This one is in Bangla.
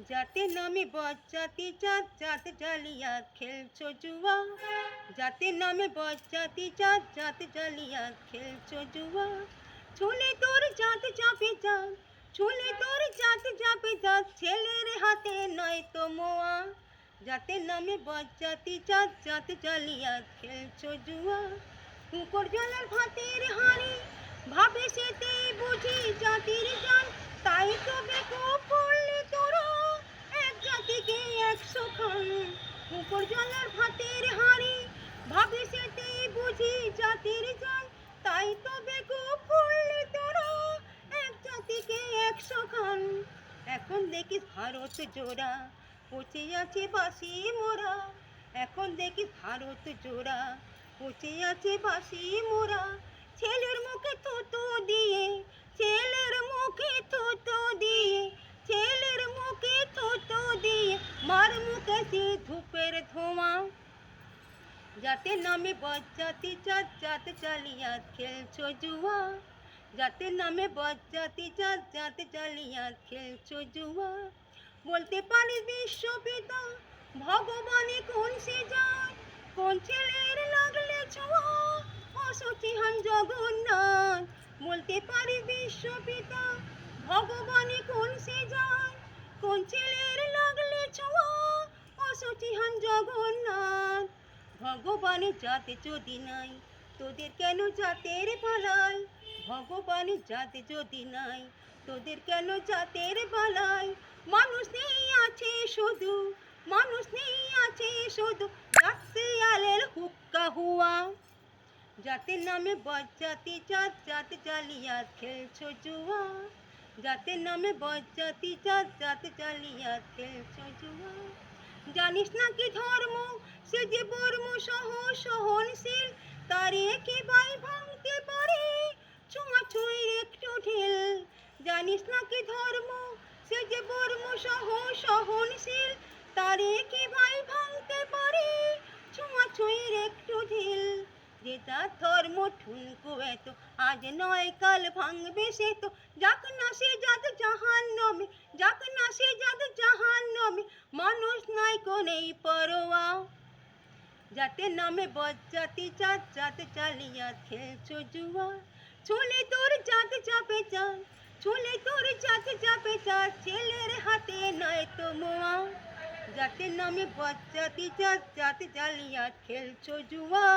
যাতে নামে বজ্জাতি জাত জাত জালিয়াত খেলছো জুয়া। যাতে নামে বজ্জাতি জাত জাত জালিয়াত খেলছো জুয়া। ছুলে তোর জাত চাপে জাত, ছুলে তোর জাত চাপে জাত, ছেলের হাতে নয় তো মোয়া। যাতে নামে বজ্জাতি জাত জাত জালিয়াত খেলছো জুয়া। কুকুর জলের ভাতের হাঁড়ি ভাবে সেতেই বুঝি জাতির জান, তাই তো বেকুব করলি তোরা এক জাতিকে 100 খান। কুকুর জলের ভাতের হাঁড়ি ভাবে সেতেই বুঝি জাতির জান, তাই তো বেকুব করলি তোরা এক জাতিকে 100 খান। এখন দেখিস ভারত জোড়া পচে আছে বাসি মোরা। এখন দেখিস ভারত জোড়া পচে আছে বাসি মোরা। ছেলের মুখে থুতু দিয়ে, ছেলের মুখে থুতু দিয়ে, ছেলের মুখে থুতু দিয়ে, মার মুখে সে ধূপের ধোঁয়া। যাতে নামে বজ্জাতি জাত জাত জালিয়াত খেলছো জুয়া। যাতে নামে বজ্জাতি জাত জাত জালিয়াত খেলছো জুয়া। বলতে পারিস বিশ্বপিতা ভগবানে কোন সে যায়, কোন ছেলের লাগলে ছোঁয়া অসুচি হন জগন্নাথ। বলতে পারিস বিশ্বপিতা ভগবানে কোন সে যায়, কোন ছেলের লাগলে ছোঁয়া অসুচি হন জগন্নাথ। ভগবানের জাতে যদি নাই তোদের কেন জাতের বালাই। ভগবানের জাতে যদি নাই তোদের কেন জাতের বালাই। মানুষ নেই আছে শুধু, মানুষ নেই আছে শুধু জাত শিয়ালের হুক্কা হুয়া। জাতের নামে বজ্জাতি জাত জাত জালিয়াত খেলছো জুয়া। জাতের নামে বজ্জাতি জাত জাত জালিয়াত খেলছো জুয়া। জানিস না কি ধর্ম সে যে বর্ম সহ সহনশীল, তারে কি বাই ভাঙতে পারে ছোঁয়াছুঁয়ির একটু ঢিল। জানিস না কি ধর্ম সে যে বর্ম সহ সহনশীল, তারে কি ভাই ভাঙতে পারে ছোঁয়াছুঁয়ির একটু ঢিল। যে যার ধর্ম ঠুনকো এত আজ নয় কাল ভাঙবে সে তো, যাক না সে জাত জাহান্নামে, যাক না সে জাত জাহান্নামে, মানুষ নাই কোনেই পরোয়া। যাতে নামে বজ্জাতি জাত জাত জালিয়াত খেলছো জুয়া। ছুলে তোর জাত চাপে জাত, ছুলে তোর জাত চাপে জাত, ছেলের হাতে নয় তো মোয়া। যাতে নামে বজ্জাতি জাত জাত জালিয়াত খেলছো জুয়া।